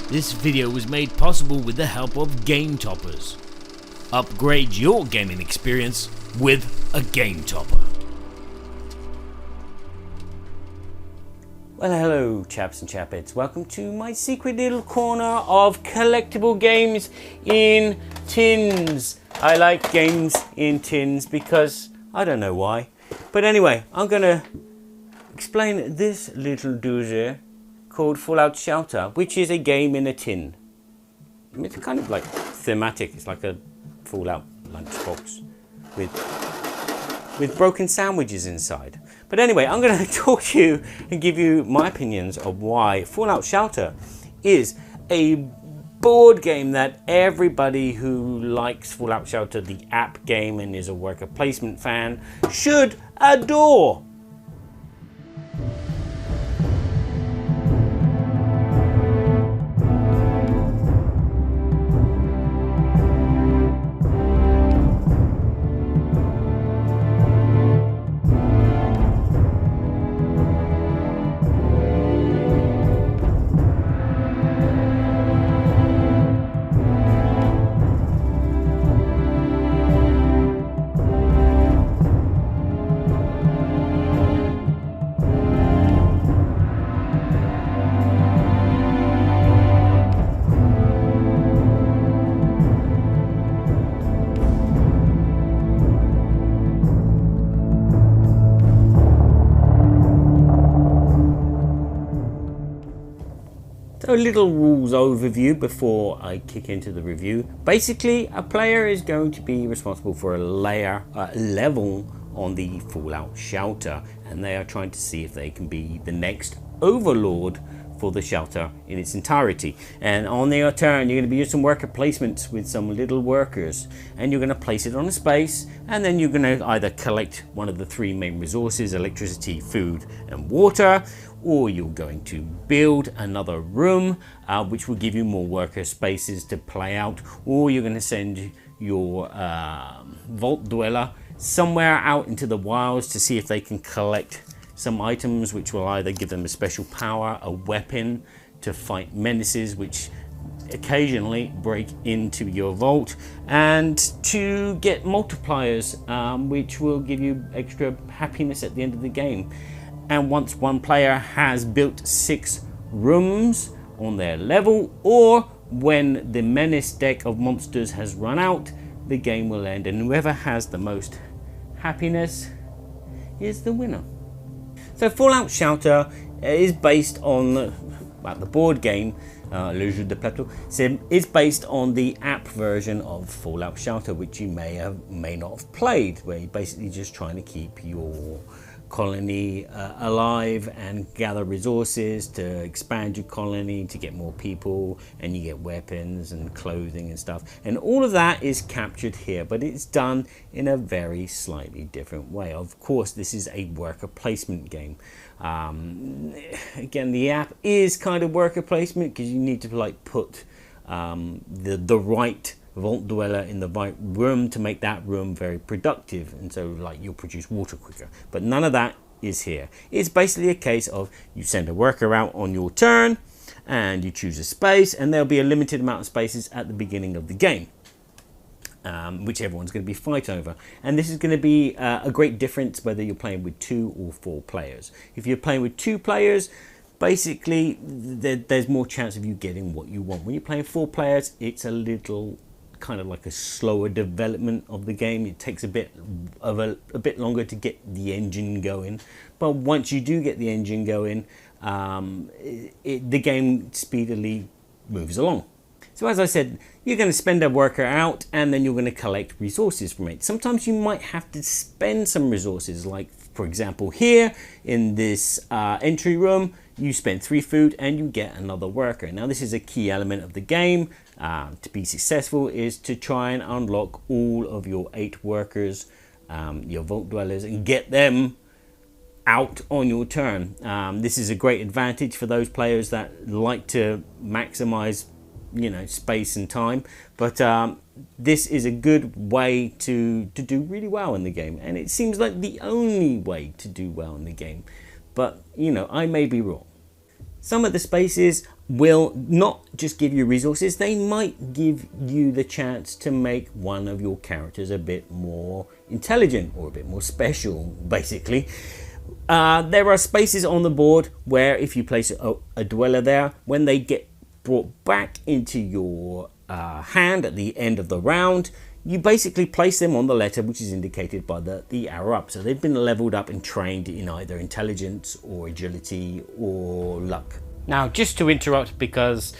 This video was made possible with the help of Game Toppers. Upgrade your gaming experience with a Game Topper. Well, hello chaps and chapettes, welcome to my secret little corner of collectible games in tins. I like games in tins because I don't know why. But anyway, I'm going to explain this little doozy called Fallout Shelter, which is a game in a tin. It's kind of like thematic, it's like a Fallout lunchbox with broken sandwiches inside. But anyway, I'm going to talk to you and give you my opinions of why Fallout Shelter is a board game that everybody who likes Fallout Shelter, the app game, and is a worker placement fan should adore. A little rules overview before I kick into the review. Basically, a player is going to be responsible for a level on the Fallout Shelter, and they are trying to see if they can be the next overlord for the shelter in its entirety. And on their turn, you're going to be doing some worker placements with some little workers, and you're going to place it on a space, and then you're going to either collect one of the three main resources: electricity, food, and water, or you're going to build another room which will give you more worker spaces to play out, or you're going to send your vault dweller somewhere out into the wilds to see if they can collect some items which will either give them a special power, a weapon to fight menaces which occasionally break into your vault, and to get multipliers which will give you extra happiness at the end of the game. And once one player has built 6 rooms on their level, or when the menace deck of monsters has run out, the game will end, and whoever has the most happiness is the winner. So Fallout Shelter is based on the board game, Le Jeu de Plateau. It's based on the app version of Fallout Shelter, which you may not have played, where you're basically just trying to keep your colony alive and gather resources to expand your colony to get more people, and you get weapons and clothing and stuff, and all of that is captured here, but it's done in a very slightly different way. Of course, this is a worker placement game. Again, the app is kind of worker placement because you need to like put the right vault dweller in the right room to make that room very productive, and so like you'll produce water quicker, but none of that is here. It's basically a case of you send a worker out on your turn and you choose a space, and there'll be a limited amount of spaces at the beginning of the game, which everyone's going to be fighting over. And this is going to be a great difference whether you're playing with 2 or 4 players. If you're playing with 2 players, basically there's more chance of you getting what you want. When you're playing 4 players, it's a little kind of like a slower development of the game. It takes a bit longer to get the engine going, but once you do get the engine going, the game speedily moves along. So as I said, you're going to spend a worker out, and then you're going to collect resources from it. Sometimes you might have to spend some resources, like for example here in this entry room, you spend 3 food and you get another worker. Now this is a key element of the game. To be successful is to try and unlock all of your 8 workers, your vault dwellers, and get them out on your turn. This is a great advantage for those players that like to maximize space and time, but this is a good way to do really well in the game, and it seems like the only way to do well in the game, but I may be wrong. Some of the spaces will not just give you resources, they might give you the chance to make one of your characters a bit more intelligent or a bit more special, basically. There are spaces on the board where if you place a dweller there, when they get brought back into your hand at the end of the round, you basically place them on the letter which is indicated by the arrow up. So they've been leveled up and trained in either intelligence or agility or luck. Now, just to interrupt, because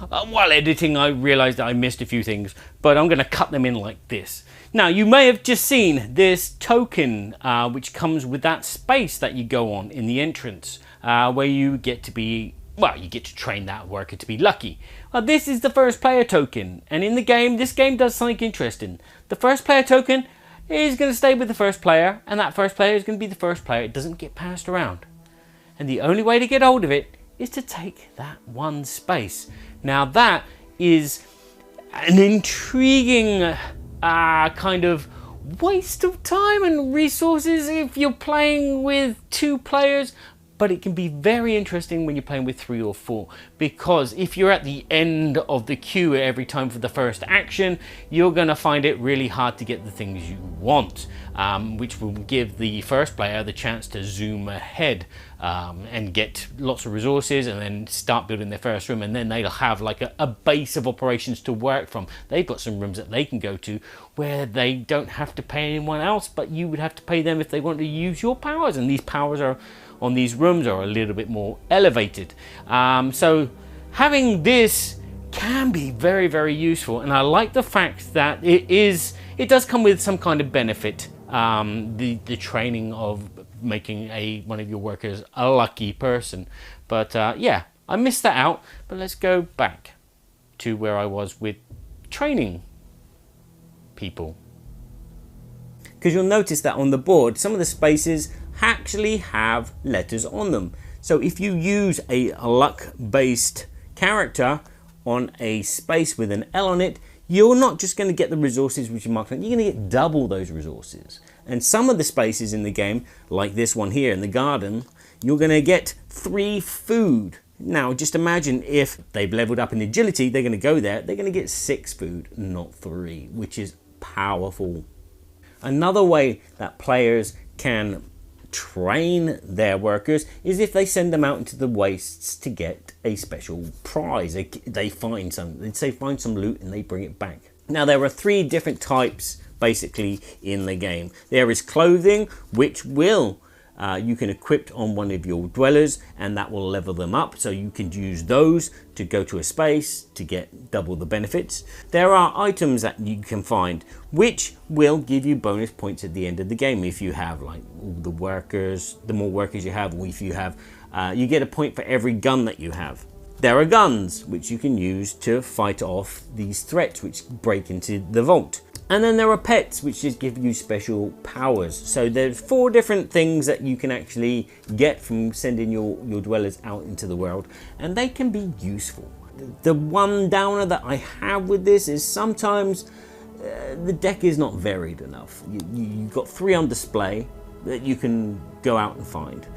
while editing I realized that I missed a few things, but I'm going to cut them in like this. Now, you may have just seen this token which comes with that space that you go on in the entrance, where you get to be, well, you get to train that worker to be lucky. Well, this is the first player token, and in the game, this game does something interesting. The first player token is going to stay with the first player, and that first player is going to be the first player. It doesn't get passed around. And the only way to get hold of it is to take that one space. Now, that is an intriguing kind of waste of time and resources if you're playing with 2 players, but it can be very interesting when you're playing with 3 or 4, because if you're at the end of the queue every time for the first action, you're going to find it really hard to get the things you want, which will give the first player the chance to zoom ahead and get lots of resources and then start building their first room, and then they'll have like a base of operations to work from. They've got some rooms that they can go to where they don't have to pay anyone else, but you would have to pay them if they want to use your powers, and these powers are on these rooms are a little bit more elevated. So having this can be very, very useful, and I like the fact that it does come with some kind of benefit, the training of making one of your workers a lucky person. But yeah, I missed that out, but let's go back to where I was with training people. Because you'll notice that on the board, some of the spaces actually have letters on them. So if you use a luck-based character on a space with an L on it, you're not just going to get the resources which you marked on, you're going to get double those resources. And some of the spaces in the game, like this one here in the garden, you're going to get 3 food. Now just imagine if they've leveled up in agility, they're going to go there, they're going to get 6 food, not 3, which is powerful. Another way that players can train their workers is if they send them out into the wastes to get a special prize. They find some, they'd say find some loot and they bring it back. Now there are 3 different types basically in the game. There is clothing, which will you can equip on one of your dwellers, and that will level them up, so you can use those to go to a space to get double the benefits. There are items that you can find which will give you bonus points at the end of the game if you have like all the workers. The more workers you have, or if you have you get a point for every gun that you have. There are guns which you can use to fight off these threats which break into the vault. And then there are pets which just give you special powers. So there's 4 different things that you can actually get from sending your dwellers out into the world, and they can be useful. The one downer that I have with this is sometimes the deck is not varied enough. You've got 3 on display that you can go out and find,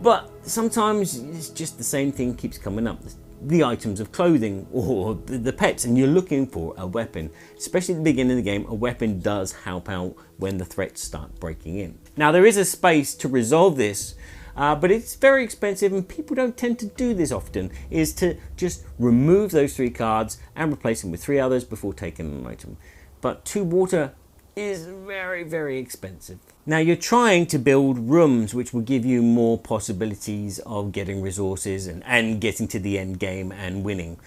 but sometimes it's just the same thing keeps coming up. The items of clothing or the pets, and you're looking for a weapon. Especially at the beginning of the game, a weapon does help out when the threats start breaking in. Now there is a space to resolve this, but it's very expensive and people don't tend to do this often, is to just remove those 3 cards and replace them with 3 others before taking an item. But 2 water is very, very expensive. Now you're trying to build rooms which will give you more possibilities of getting resources and getting to the end game and winning.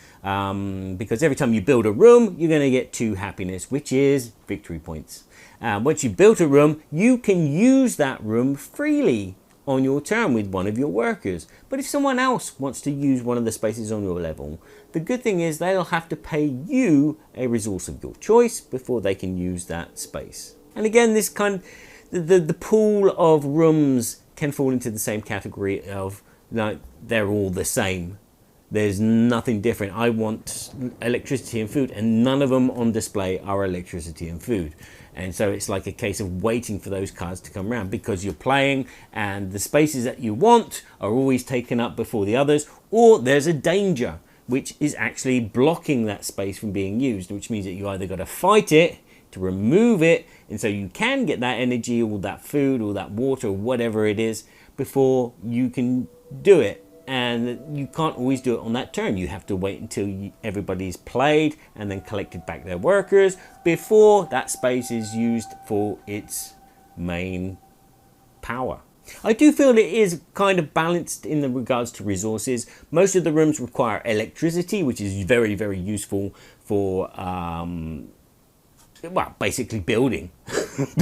Because every time you build a room, you're going to get 2 happiness, which is victory points. Once you built a room, you can use that room freely on your turn with one of your workers. But if someone else wants to use one of the spaces on your level, the good thing is they'll have to pay you a resource of your choice before they can use that space. And again, this kind of, the pool of rooms can fall into the same category of like they're all the same. There's nothing different. I want electricity and food, and none of them on display are electricity and food. And so it's like a case of waiting for those cards to come around, because you're playing and the spaces that you want are always taken up before the others, or there's a danger which is actually blocking that space from being used, which means that you either got to fight it to remove it, and so you can get that energy or that food or that water or whatever it is before you can do it. And you can't always do it on that turn. You have to wait until everybody's played and then collected back their workers before that space is used for its main power. I do feel it is kind of balanced in the regards to resources. Most of the rooms require electricity, which is very, very useful for well, basically building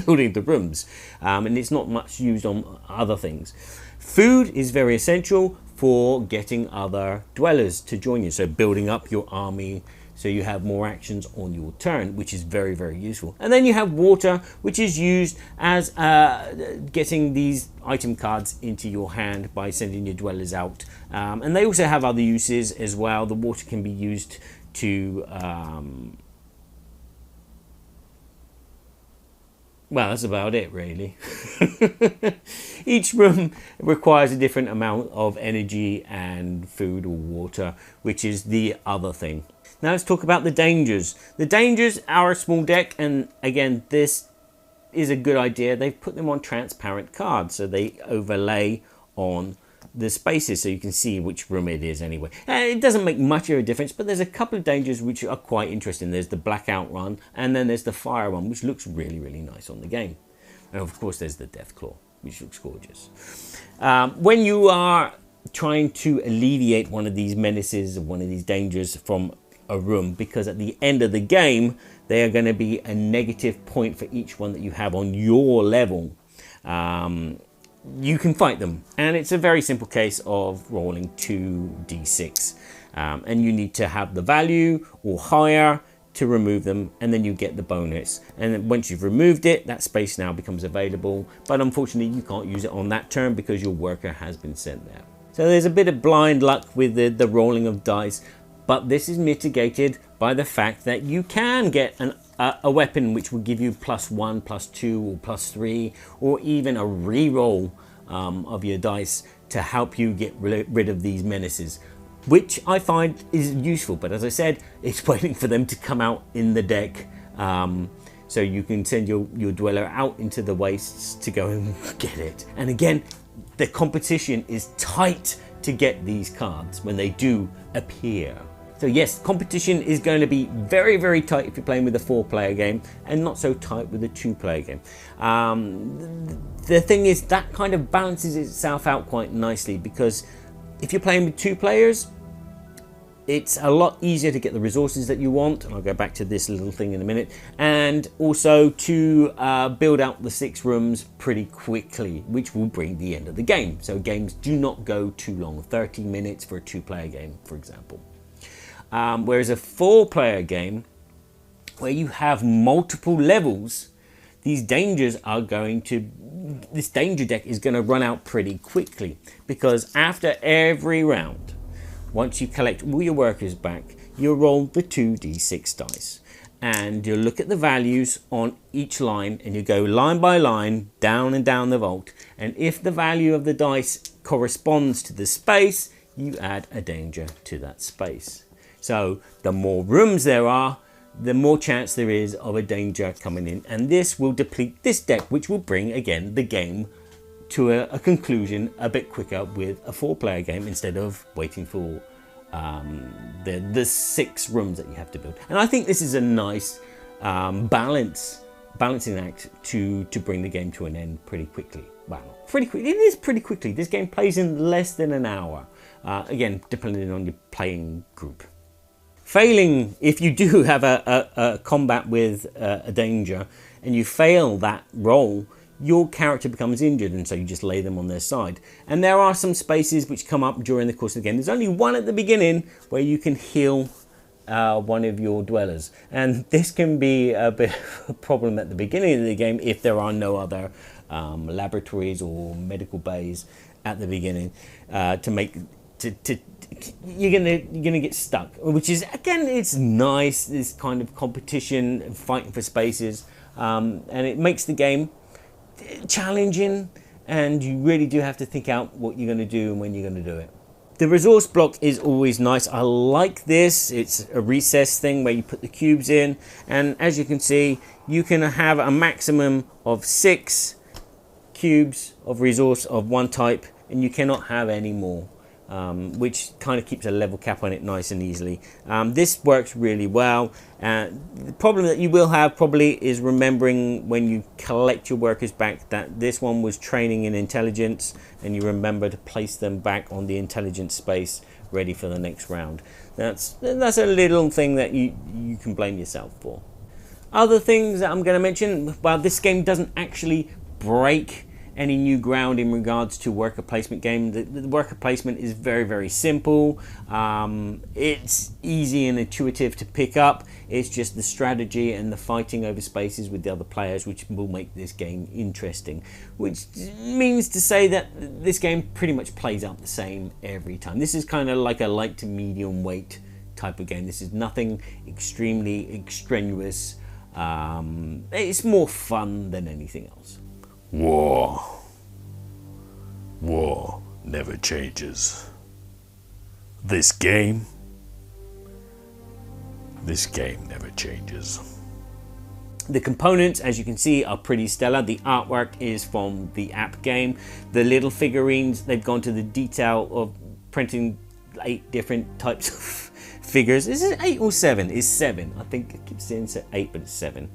building the rooms, and it's not much used on other things. Food is very essential for getting other dwellers to join you, so building up your army so you have more actions on your turn, which is very, very useful. And then you have water, which is used as getting these item cards into your hand by sending your dwellers out, and they also have other uses as well. The water can be used to well, that's about it, really. Each room requires a different amount of energy and food or water, which is the other thing. Now let's talk about the dangers. The dangers are a small deck, and again, this is a good idea. They've put them on transparent cards, so they overlay on the spaces so you can see which room it is anyway. It doesn't make much of a difference, but there's a couple of dangers which are quite interesting. There's the blackout one, and then there's the fire one, which looks really, really nice on the game. And of course there's the death claw, which looks gorgeous. When you are trying to alleviate one of these menaces, one of these dangers from a room, because at the end of the game they are going to be a negative point for each one that you have on your level, you can fight them, and it's a very simple case of rolling 2d6, and you need to have the value or higher to remove them, and then you get the bonus. And then once you've removed it, that space now becomes available, but unfortunately you can't use it on that turn because your worker has been sent there. So there's a bit of blind luck with the rolling of dice, but this is mitigated by the fact that you can get a weapon which will give you +1, +2, or +3, or even a re-roll of your dice to help you get rid of these menaces, which I find is useful. But as I said, it's waiting for them to come out in the deck, so you can send your dweller out into the wastes to go and get it. And again, the competition is tight to get these cards when they do appear. So yes, competition is going to be very, very tight if you're playing with a 4-player game, and not so tight with a 2-player game. The thing is, that kind of balances itself out quite nicely, because if you're playing with 2 players, it's a lot easier to get the resources that you want, and I'll go back to this little thing in a minute, and also to build out the 6 rooms pretty quickly, which will bring the end of the game. So games do not go too long, 30 minutes for a 2-player game, for example. Whereas a 4-player game, where you have multiple levels, these dangers are this danger deck is going to run out pretty quickly, because after every round, once you collect all your workers back, you'll roll the 2d6 dice, and you'll look at the values on each line, and you go line by line down and down the vault, and if the value of the dice corresponds to the space, you add a danger to that space. So the more rooms there are, the more chance there is of a danger coming in, and this will deplete this deck, which will bring again the game to a conclusion a bit quicker with a 4-player game, instead of waiting for the 6 rooms that you have to build. And I think this is a nice balancing act to bring the game to an end pretty quickly. Well, pretty quickly. It is pretty quickly. This game plays in less than an hour, again depending on your playing group. Failing, if you do have a combat with a danger and you fail that roll, your character becomes injured, and so you just lay them on their side. And there are some spaces which come up during the course of the game. There's only one at the beginning where you can heal one of your dwellers, and this can be a bit of a problem at the beginning of the game if there are no other laboratories or medical bays at the beginning you're gonna get stuck, which is, again, it's nice, this kind of competition, fighting for spaces, and it makes the game challenging, and you really do have to think out what you're going to do and when you're going to do it. The resource block is always nice. I like this. It's a recess thing where you put the cubes in, and as you can see, you can have a maximum of 6 cubes of resource of one type, and you cannot have any more, which kind of keeps a level cap on it nice and easily. This works really well. The problem that you will have probably is remembering when you collect your workers back that this one was training in intelligence, and you remember to place them back on the intelligence space ready for the next round. That's a little thing that you can blame yourself for. Other things that I'm going to mention, well, this game doesn't actually break any new ground in regards to worker placement game. The worker placement is very, very simple. It's easy and intuitive to pick up. It's just the strategy and the fighting over spaces with the other players which will make this game interesting, which means to say that this game pretty much plays out the same every time. This is kind of like a light to medium weight type of game. This is nothing extremely extraneous. It's more fun than anything else. War never changes. This game never changes. The components, as you can see, are pretty stellar. The artwork is from the app game. The little figurines, they've gone to the detail of printing 8 different types of figures. Is it 8 or 7? It's 7. I think it keeps saying 8, but it's 7.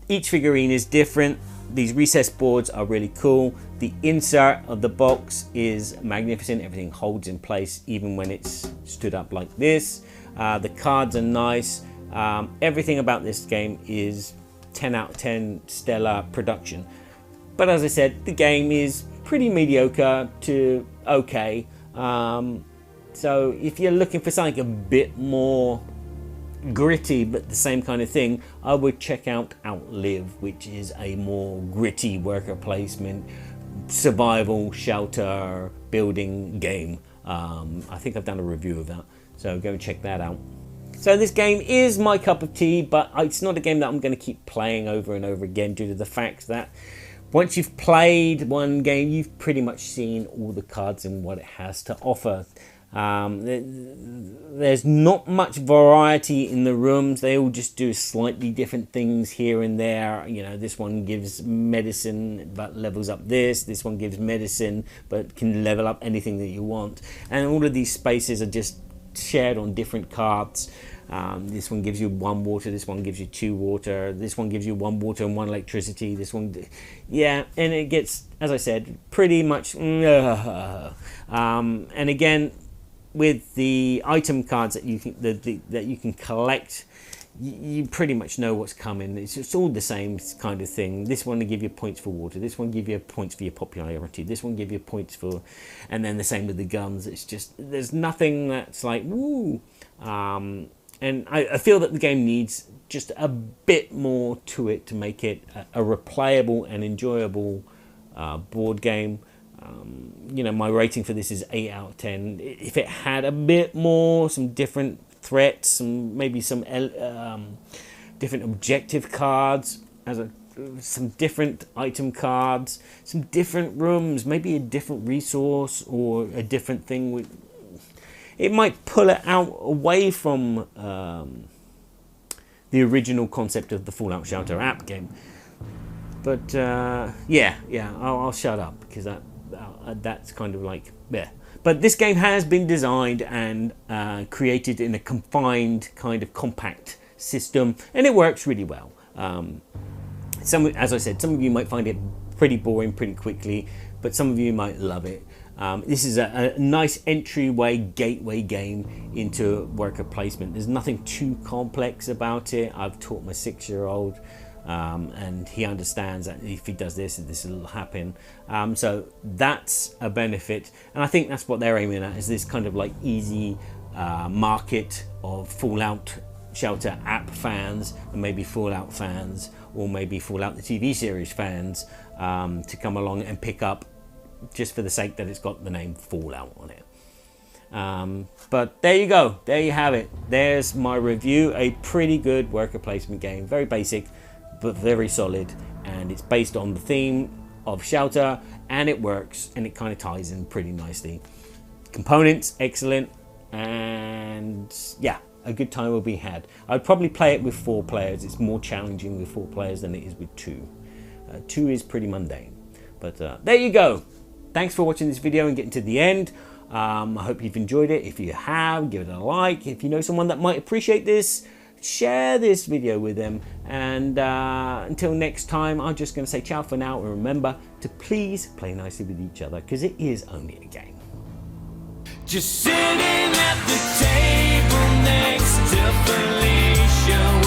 Each figurine is different. These recess boards are really cool. The insert of the box is magnificent. Everything holds in place even when it's stood up like this. The cards are nice. Everything about this game is 10 out of 10 stellar production. But as I said, the game is pretty mediocre to okay. So if you're looking for something a bit more gritty but the same kind of thing, I would check out Outlive, which is a more gritty worker placement, survival, shelter, building game. I think I've done a review of that, so go and check that out. So this game is my cup of tea, but it's not a game that I'm going to keep playing over and over again due to the fact that once you've played one game, you've pretty much seen all the cards and what it has to offer. There's not much variety in the rooms. They all just do slightly different things here and there. You know, this one gives medicine but levels up this one gives medicine but can level up anything that you want, and all of these spaces are just shared on different cards. This one gives you 1 water, this one gives you 2 water, this one gives you 1 water and 1 electricity, this one, yeah, and it gets, as I said, pretty much and again, with the item cards that you can that you can collect, you pretty much know what's coming. It's all the same kind of thing. This one will give you points for water, this one give you points for your popularity, this one give you points for, and then the same with the guns. It's just, there's nothing that's like woo. And I feel that the game needs just a bit more to it to make it a replayable and enjoyable board game. You know, my rating for this is 8 out of 10. If it had a bit more, some different threats, maybe some different objective cards, some different item cards, some different rooms, maybe a different resource or a different thing, it might pull it out away from the original concept of the Fallout Shelter app game. But yeah, I'll shut up because that's kind of like, yeah. But this game has been designed and created in a confined kind of compact system, and it works really well. As I said, some of you might find it pretty boring pretty quickly, but some of you might love it. This is a nice entryway, gateway game into worker placement. There's nothing too complex about it. I've taught my 6-year-old, and he understands that if he does this will happen. So that's a benefit, and I think that's what they're aiming at, is this kind of like easy market of Fallout Shelter app fans, and maybe Fallout fans, or maybe Fallout the TV series fans, to come along and pick up, just for the sake that it's got the name Fallout on it. But there you go, there you have it. There's my review. A pretty good worker placement game, very basic, but very solid, and it's based on the theme of Shelter, and it works, and it kind of ties in pretty nicely. Components excellent, and yeah, a good time will be had. I'd probably play it with 4 players. It's more challenging with 4 players than it is with 2. 2 is pretty mundane, but there you go. Thanks for watching this video and getting to the end. I hope you've enjoyed it. If you have, give it a like. If you know someone that might appreciate this, share this video with them. And until next time, I'm just going to say ciao for now, and remember to please play nicely with each other, because it is only a game. Just sitting at the table next to Felicia.